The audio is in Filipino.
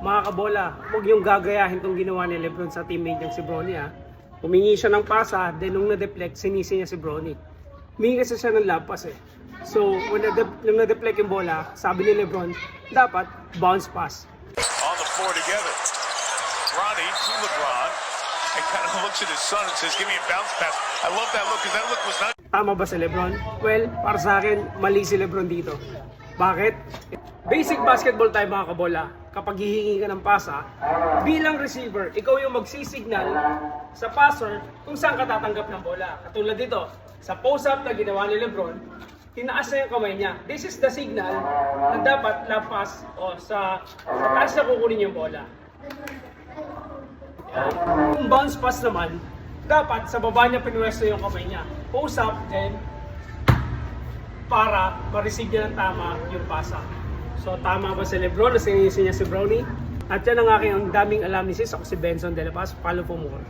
Mga kabola, huwag yung gagayahin itong ginawa ni Lebron sa teammate niyang si Bronny ha. Humingi siya ng pasa, then nung na-deflect, sinisi niya si Bronny. Humingi kasi siya ng lampas eh. So, nung na-deflect yung bola, sabi ni Lebron, dapat bounce pass. On the floor together. Ronnie to LeBron. And kind of looks at his son and says, give me a bounce pass. I love that look because that look was not... Tama ba si Lebron? Well, para sa akin, mali si Lebron dito. Bakit? Basic basketball tayo mga kabola. Kapag hihingi ka ng pasa, bilang receiver, ikaw yung magsisignal sa passer kung saan ka tatanggap ng bola. Katulad dito, sa post-up na ginawa ni Lebron, tinaas na yung kamay niya. This is the signal na dapat lampas o sa taas na kukunin yung bola. Kung bounce pass naman, dapat sa baba niya pinwesto yung kamay niya. Post up, then para ma-receive niya ng tama yung pasa. So tama ba si Lebron na sinisi niya si Bronny? At yan ang aking ang daming alam ni sis. Ako si Benson De La Paz. Follow for more.